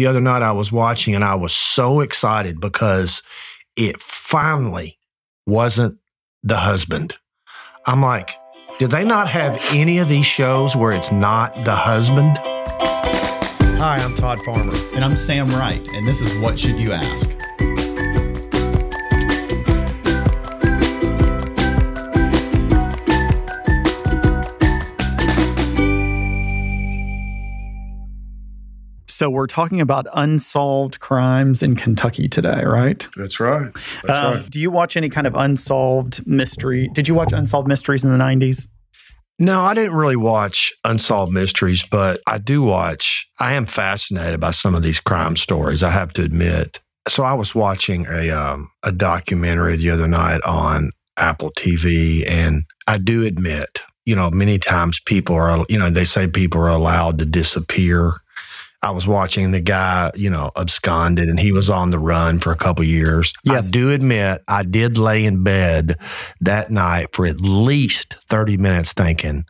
The other night I was watching and I was so excited because it finally wasn't the husband. I'm like, did they not have any of these shows where it's not the husband? Hi, I'm Todd Farmer. And I'm Sam Wright, and this is What Should You Ask? So we're talking about unsolved crimes in Kentucky today, right? That's right. Do you watch any kind of unsolved mystery? Did you watch Unsolved Mysteries in the 90s? No, I didn't really watch Unsolved Mysteries, but I am fascinated by some of these crime stories, I have to admit. So I was watching a documentary the other night on Apple TV, and I do admit, many times people are, they say people are allowed to disappear. I was watching the guy, absconded, and he was on the run for a couple of years. Yes. I do admit I did lay in bed that night for at least 30 minutes thinking,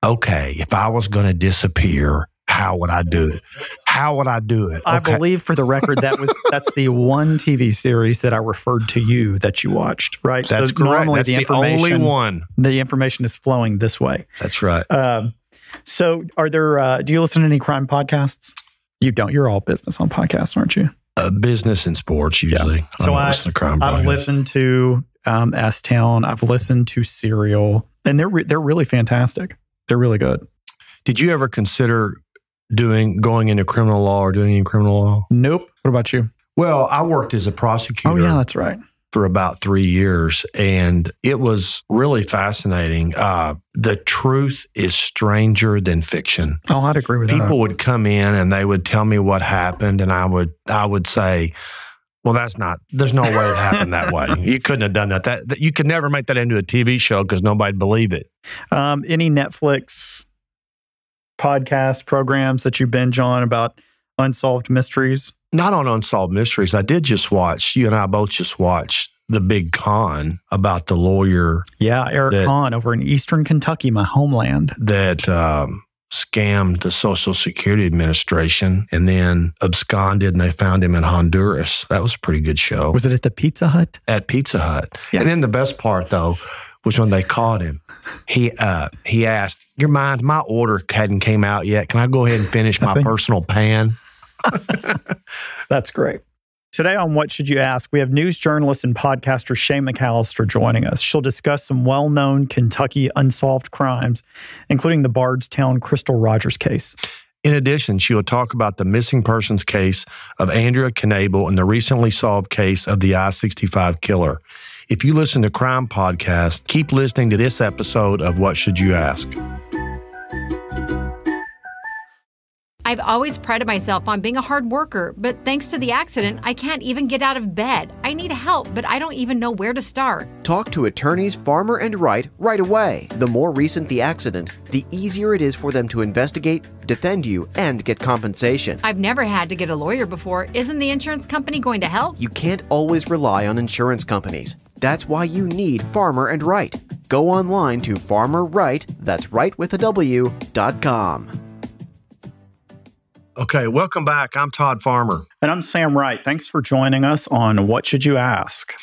okay, if I was going to disappear, how would I do it? How would I do it? I believe, for the record, that's the one TV series that I referred to you that you watched, right? That's correct. Normally that's the only one. The information is flowing this way. That's right. So are there, do you listen to any crime podcasts? You don't. You're all business on podcasts, aren't you? Business and sports, usually. Yeah. So I've listened to S-Town. I've listened to Serial, and they're really fantastic. They're really good. Did you ever consider going into criminal law or doing any criminal law? Nope. What about you? Well, I worked as a prosecutor. Oh, yeah, that's right. For about 3 years, and it was really fascinating. The truth is stranger than fiction. Oh, I'd agree with that. People would come in and they would tell me what happened, and I would say, well, there's no way it happened that way. You couldn't have done that. You could never make that into a TV show because nobody'd believe it. Any Netflix podcast programs that you binge on about unsolved mysteries? Not on Unsolved Mysteries. I did just watch, you and I both just watched The Big Con about the lawyer. Yeah, Eric Kahn over in Eastern Kentucky, my homeland. That scammed the Social Security Administration and then absconded, and they found him in Honduras. That was a pretty good show. Was it at the Pizza Hut? At Pizza Hut. Yeah. And then the best part, though, was when they caught him. He asked, "Your mind, my order hadn't came out yet. Can I go ahead and finish my personal pan?" That's great. Today on What Should You Ask, we have news journalist and podcaster Shay McAlister joining us. She'll discuss some well-known Kentucky unsolved crimes, including the Bardstown Crystal Rogers case. In addition, she will talk about the missing persons case of Andrea Knabel and the recently solved case of the I-65 killer. If you listen to crime podcasts, keep listening to this episode of What Should You Ask? I've always prided myself on being a hard worker, but thanks to the accident, I can't even get out of bed. I need help, but I don't even know where to start. Talk to attorneys Farmer and Wright right away. The more recent the accident, the easier it is for them to investigate, defend you, and get compensation. I've never had to get a lawyer before. Isn't the insurance company going to help? You can't always rely on insurance companies. That's why you need Farmer and Wright. Go online to farmerwright, that's right with a W.com. Okay, welcome back. I'm Todd Farmer. And I'm Sam Wright. Thanks for joining us on What Should You Ask?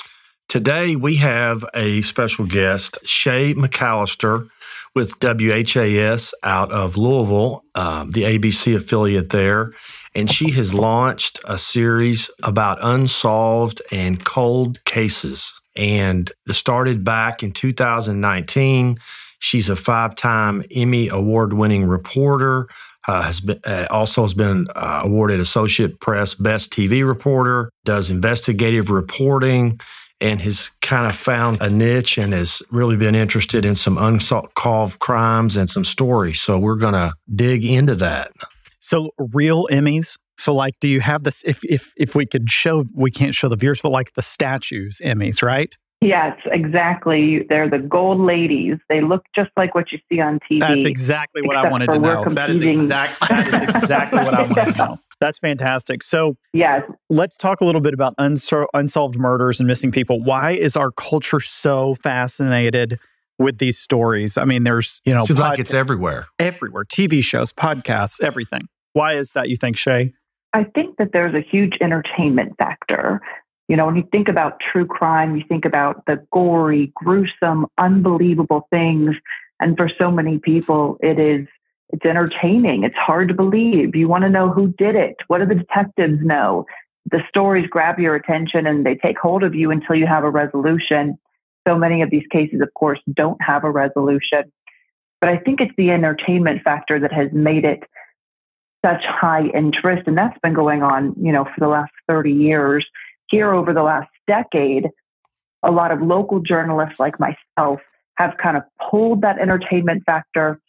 Today, we have a special guest, Shay McAlister with WHAS out of Louisville, the ABC affiliate there. And she has launched a series about unsolved and cold cases. And it started back in 2019. She's a 5-time Emmy award-winning reporter. Has been awarded Associate Press Best TV Reporter, does investigative reporting, and has kind of found a niche and has really been interested in some unsolved crimes and some stories. So we're going to dig into that. So real Emmys. So like, do you have this, if we could show, we can't show the viewers, but like the statues Emmys, right? Yes, exactly. They're the gold ladies. They look just like what you see on TV. That's exactly what I wanted to know. That is exactly what I wanted to know. That's fantastic. So yes, let's talk a little bit about unsolved murders and missing people. Why is our culture so fascinated with these stories? I mean, there's, seems like it's everywhere. Everywhere. TV shows, podcasts, everything. Why is that, you think, Shay? I think that there's a huge entertainment factor. When you think about true crime, you think about the gory, gruesome, unbelievable things. And for so many people, it's entertaining. It's hard to believe. You want to know who did it. What do the detectives know? The stories grab your attention and they take hold of you until you have a resolution. So many of these cases, of course, don't have a resolution. But I think it's the entertainment factor that has made it such high interest. And that's been going on, for the last 30 years. Here over the last decade, a lot of local journalists like myself have kind of pulled that entertainment factor,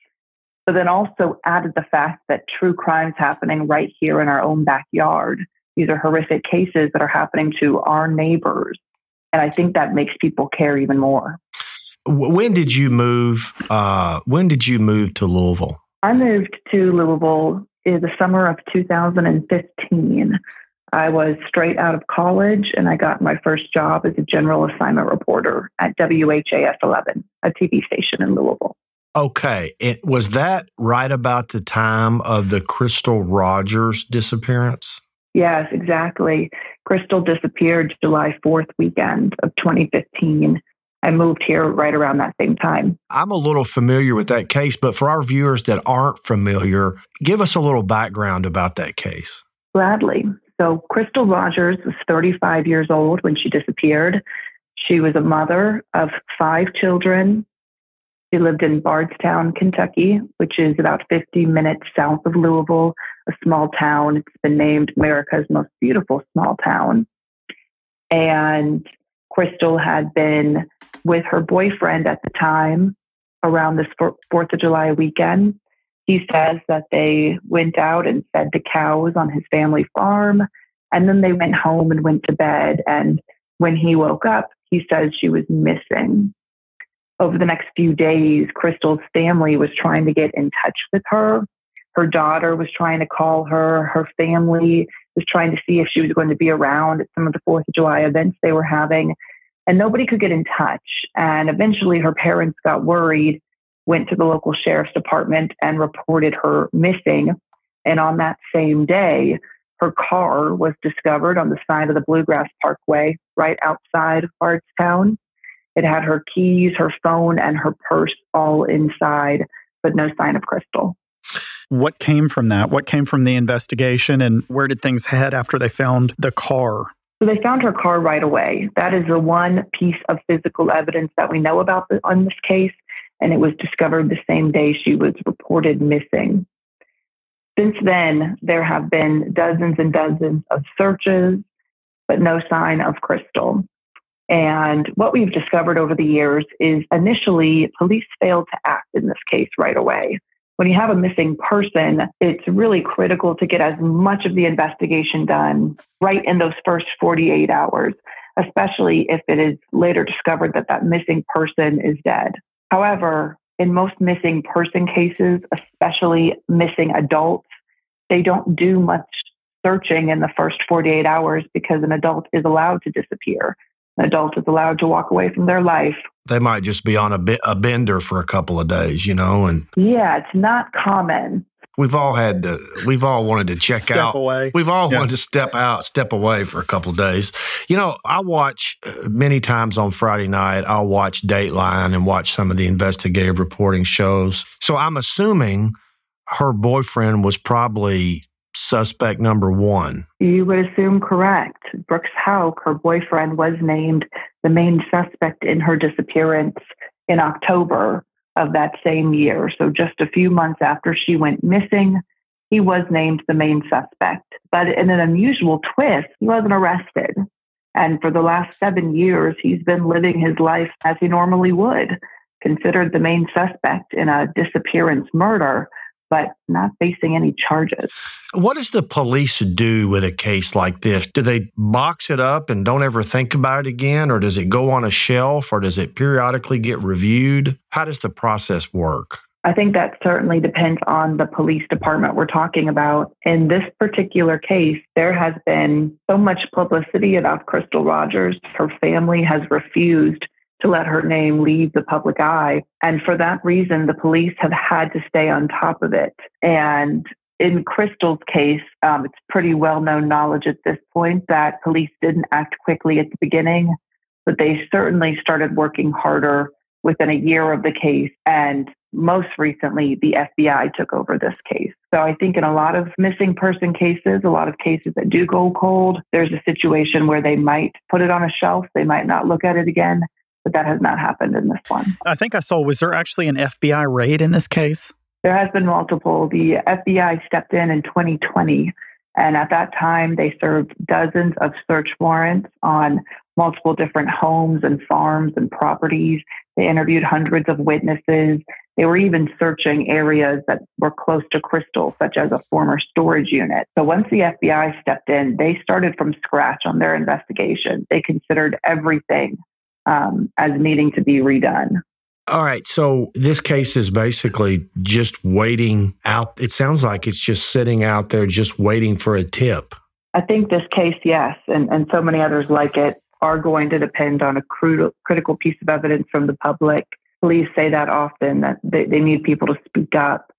but then also added the fact that true crime's happening right here in our own backyard. These are horrific cases that are happening to our neighbors. And I think that makes people care even more. When did you move? When did you move to Louisville? I moved to Louisville in the summer of 2015. I was straight out of college and I got my first job as a general assignment reporter at WHAS 11, a TV station in Louisville. Okay. Was that right about the time of the Crystal Rogers disappearance? Yes, exactly. Crystal disappeared July 4th weekend of 2015. I moved here right around that same time. I'm a little familiar with that case, but for our viewers that aren't familiar, give us a little background about that case. Gladly. So Crystal Rogers was 35 years old when she disappeared. She was a mother of 5 children. She lived in Bardstown, Kentucky, which is about 50 minutes south of Louisville, a small town. It's been named America's most beautiful small town. And Crystal had been with her boyfriend at the time around this 4th of July weekend. He says that they went out and fed the cows on his family farm, and then they went home and went to bed. And when he woke up, he says she was missing. Over the next few days, Crystal's family was trying to get in touch with her. Her daughter was trying to call her. Her family was trying to see if she was going to be around at some of the 4th of July events they were having. And nobody could get in touch. And eventually her parents got worried, went to the local sheriff's department and reported her missing. And on that same day, her car was discovered on the side of the Bluegrass Parkway right outside of Bardstown. It had her keys, her phone, and her purse all inside, but no sign of Crystal. What came from that? What came from the investigation, and where did things head after they found the car? So they found her car right away. That is the one piece of physical evidence that we know about on this case. And it was discovered the same day she was reported missing. Since then, there have been dozens and dozens of searches, but no sign of Crystal. And what we've discovered over the years is initially police failed to act in this case right away. When you have a missing person, it's really critical to get as much of the investigation done right in those first 48 hours, especially if it is later discovered that that missing person is dead. However, in most missing person cases, especially missing adults, they don't do much searching in the first 48 hours because an adult is allowed to disappear. An adult is allowed to walk away from their life. They might just be on a bender for a couple of days, and yeah, it's not common. We've all wanted to check step out. Away. We've all wanted to step away for a couple of days. I watch many times on Friday night, I'll watch Dateline and watch some of the investigative reporting shows. So I'm assuming her boyfriend was probably suspect number 1. You would assume correct. Brooks Houck, her boyfriend, was named the main suspect in her disappearance in October of that same year. So just a few months after she went missing, he was named the main suspect. But in an unusual twist, he wasn't arrested. And for the last 7 years, he's been living his life as he normally would, considered the main suspect in a disappearance murder, but not facing any charges. What does the police do with a case like this? Do they box it up and don't ever think about it again? Or does it go on a shelf? Or does it periodically get reviewed? How does the process work? I think that certainly depends on the police department we're talking about. In this particular case, there has been so much publicity about Crystal Rogers. Her family has refused to let her name leave the public eye. And for that reason, the police have had to stay on top of it. And In Crystal's case, it's pretty well-known knowledge at this point that police didn't act quickly at the beginning, but they certainly started working harder within a year of the case. And most recently, the FBI took over this case. So I think in a lot of missing person cases, a lot of cases that do go cold, there's a situation where they might put it on a shelf. They might not look at it again, but that has not happened in this one. I think I saw, was there actually an FBI raid in this case? There has been multiple. The FBI stepped in 2020, and at that time, they served dozens of search warrants on multiple different homes and farms and properties. They interviewed hundreds of witnesses. They were even searching areas that were close to Crystal, such as a former storage unit. So once the FBI stepped in, they started from scratch on their investigation. They considered everything as needing to be redone. All right. So this case is basically just waiting out. It sounds like it's just sitting out there, just waiting for a tip. I think this case, yes, and so many others like it, are going to depend on a critical piece of evidence from the public. Police say that often, that they need people to speak up.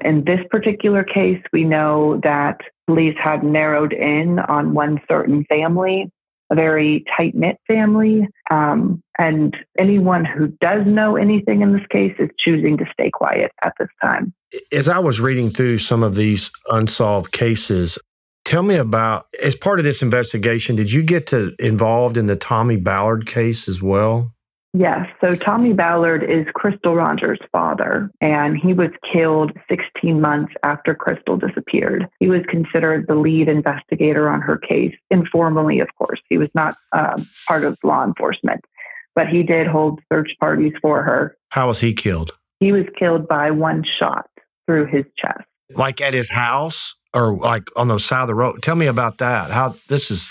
In this particular case, we know that police had narrowed in on one certain family, a very tight-knit family, and anyone who does know anything in this case is choosing to stay quiet at this time. As I was reading through some of these unsolved cases, tell me about, as part of this investigation, did you get involved in the Tommy Ballard case as well? Yes. So Tommy Ballard is Crystal Rogers' father, and he was killed 16 months after Crystal disappeared. He was considered the lead investigator on her case, informally, of course. He was not part of law enforcement, but he did hold search parties for her. How was he killed? He was killed by one shot through his chest. Like at his house or like on the side of the road? Tell me about that. This is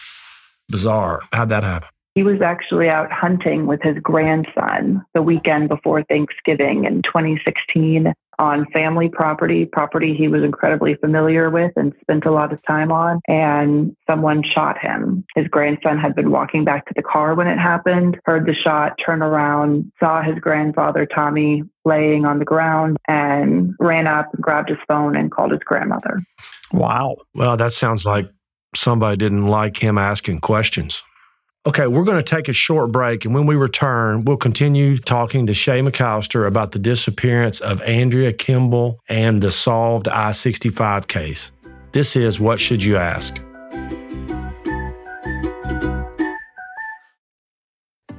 bizarre. How'd that happen? He was actually out hunting with his grandson the weekend before Thanksgiving in 2016 on family property he was incredibly familiar with and spent a lot of time on, and someone shot him. His grandson had been walking back to the car when it happened, heard the shot, turned around, saw his grandfather, Tommy, laying on the ground, and ran up and grabbed his phone and called his grandmother. Wow. Well, that sounds like somebody didn't like him asking questions. Okay, we're going to take a short break, and when we return, we'll continue talking to Shay McAlister about the disappearance of Andrea Knabel and the solved I-65 case. This is What Should You Ask?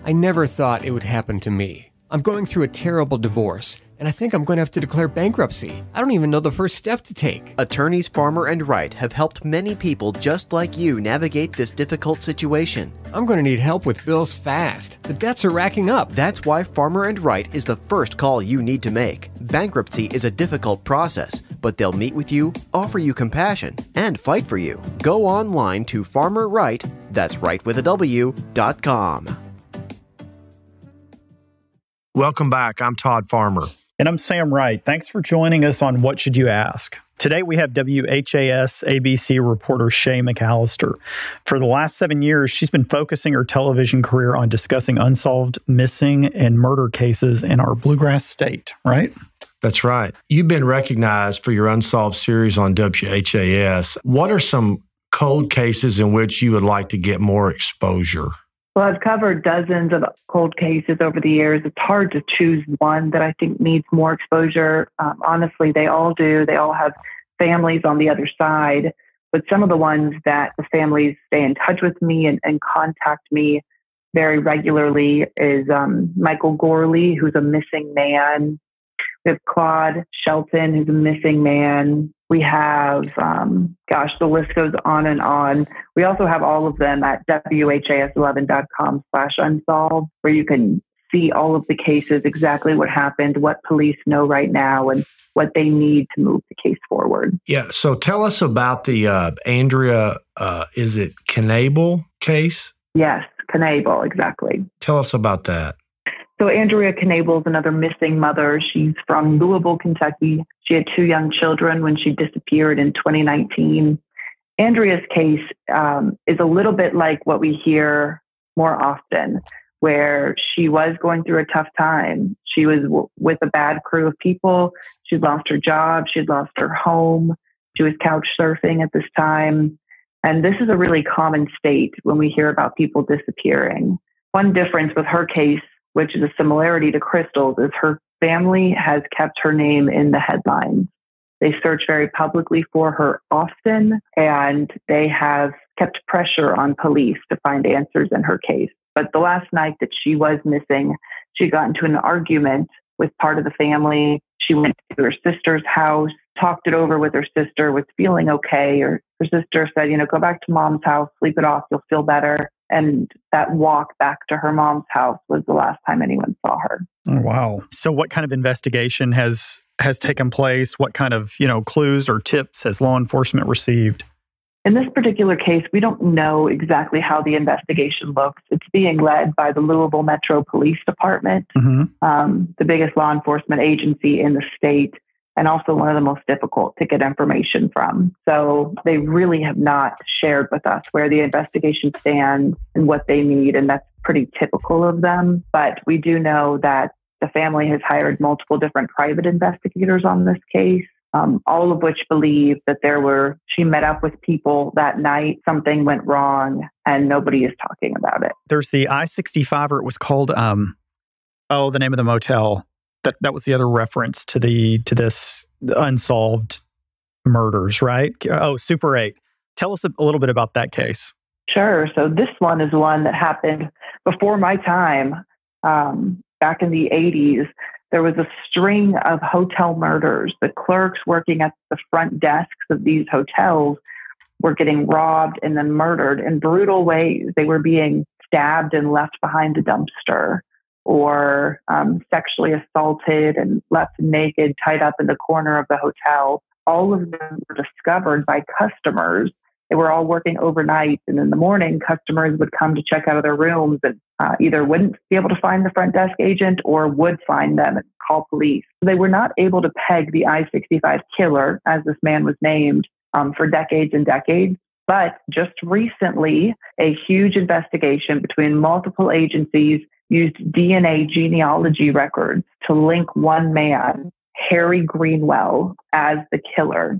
I never thought it would happen to me. I'm going through a terrible divorce, and I think I'm going to have to declare bankruptcy. I don't even know the first step to take. Attorneys Farmer and Wright have helped many people just like you navigate this difficult situation. I'm going to need help with bills fast. The debts are racking up. That's why Farmer and Wright is the first call you need to make. Bankruptcy is a difficult process, but they'll meet with you, offer you compassion, and fight for you. Go online to Farmer Wright, that's wrightwithaw.com. Welcome back. I'm Todd Farmer. And I'm Sam Wright. Thanks for joining us on What Should You Ask? Today we have WHAS ABC reporter Shay McAlister. For the last 7 years, she's been focusing her television career on discussing unsolved missing and murder cases in our bluegrass state, right? That's right. You've been recognized for your Unsolved series on WHAS. What are some cold cases in which you would like to get more exposure? Well, I've covered dozens of cold cases over the years. It's hard to choose one that I think needs more exposure. Honestly, they all do. They all have families on the other side. But some of the ones that the families stay in touch with me and contact me very regularly is Michael Gorley, who's a missing man. We have Claude Shelton, who's a missing man. We have, the list goes on and on. We also have all of them at WHAS11.com/unsolved, where you can see all of the cases, exactly what happened, what police know right now, and what they need to move the case forward. Yeah. So tell us about the Andrea, is it Knabel case? Yes, Knabel, exactly. Tell us about that. So Andrea Knabel is another missing mother. She's from Louisville, Kentucky. She had 2 young children when she disappeared in 2019. Andrea's case is a little bit like what we hear more often, where she was going through a tough time. She was with a bad crew of people. She'd lost her job. She'd lost her home. She was couch surfing at this time. And this is a really common state when we hear about people disappearing. One difference with her case, which is a similarity to Crystal's, is her family has kept her name in the headlines. They search very publicly for her often, and they have kept pressure on police to find answers in her case. But the last night that she was missing, she got into an argument with part of the family. She went to her sister's house, talked it over with her sister, was feeling okay. Her sister said, go back to mom's house, sleep it off, you'll feel better. And that walk back to her mom's house was the last time anyone saw her. Oh, wow. So what kind of investigation has taken place? What kind of, clues or tips has law enforcement received? In this particular case, we don't know exactly how the investigation looks. It's being led by the Louisville Metro Police Department, the biggest law enforcement agency in the state, and also one of the most difficult to get information from. So they really have not shared with us where the investigation stands and what they need, and that's pretty typical of them. But we do know that the family has hired multiple different private investigators on this case. All of which believe that she met up with people that night, something went wrong, and nobody is talking about it. There's the I-65, or it was called, the name of the motel. That was the other reference to this unsolved murders, right? Oh, Super 8. Tell us a little bit about that case. Sure. So this one is one that happened before my time, back in the 80s. There was a string of hotel murders. The clerks working at the front desks of these hotels were getting robbed and then murdered in brutal ways. They were being stabbed and left behind a dumpster, or sexually assaulted and left naked, tied up in the corner of the hotel. All of them were discovered by customers. They were all working overnight, and in the morning, customers would come to check out of their rooms and either wouldn't be able to find the front desk agent or would find them and call police. They were not able to peg the I-65 killer, as this man was named, for decades and decades. But just recently, a huge investigation between multiple agencies used DNA genealogy records to link one man, Harry Greenwell, as the killer.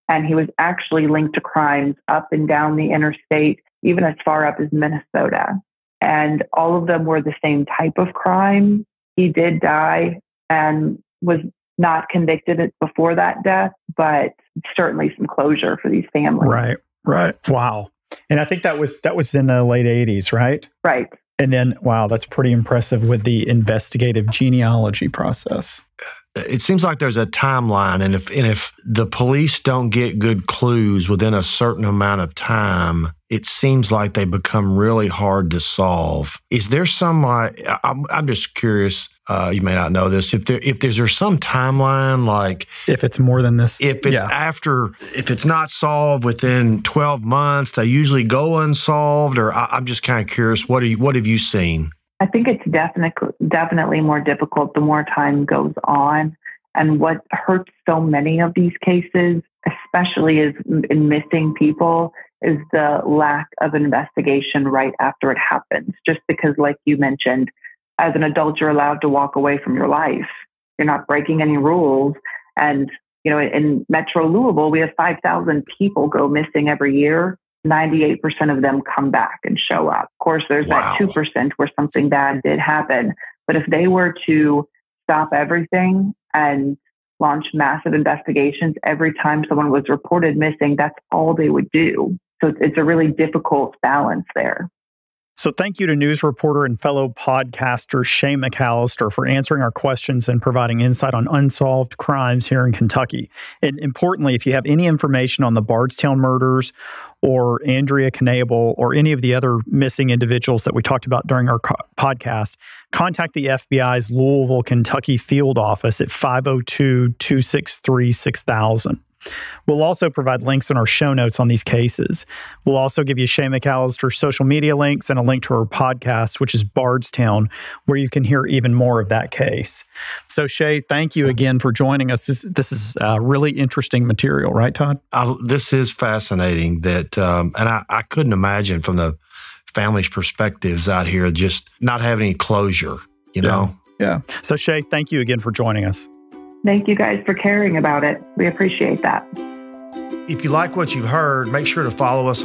And he was actually linked to crimes up and down the interstate, even as far up as Minnesota. And all of them were the same type of crime. He did die and was not convicted before that death, but certainly some closure for these families. Right. Wow. And I think that was in the late 80s, right? Right. And then, wow, that's pretty impressive with the investigative genealogy process. It seems like there's a timeline, and if the police don't get good clues within a certain amount of time, it seems like they become really hard to solve. Is there some, I'm just curious, you may not know this, if there's some timeline, like if it's more than this, if it's not solved within 12 months, they usually go unsolved, or I'm just kind of curious, what have you seen? I think it's definitely more difficult the more time goes on. And what hurts so many of these cases, especially in missing people, is the lack of investigation right after it happens. Just because, like you mentioned, as an adult, you're allowed to walk away from your life. You're not breaking any rules. And, in Metro Louisville, we have 5,000 people go missing every year. 98% of them come back and show up. Of course, there's that 2% where something bad did happen. But if they were to stop everything and launch massive investigations every time someone was reported missing, that's all they would do. So it's a really difficult balance there. So thank you to news reporter and fellow podcaster Shay McAlister for answering our questions and providing insight on unsolved crimes here in Kentucky. And importantly, if you have any information on the Bardstown murders or Andrea Knabel or any of the other missing individuals that we talked about during our podcast, contact the FBI's Louisville, Kentucky field office at 502-263-6000. We'll also provide links in our show notes on these cases. We'll also give you Shay McAlister's social media links and a link to her podcast, which is Bardstown, where you can hear even more of that case. So Shay, thank you again for joining us. This is really interesting material, right, Todd? This is fascinating. And I couldn't imagine from the family's perspectives out here just not having any closure, you know? Yeah. So Shay, thank you again for joining us. Thank you guys for caring about it. We appreciate that. If you like what you've heard, make sure to follow us on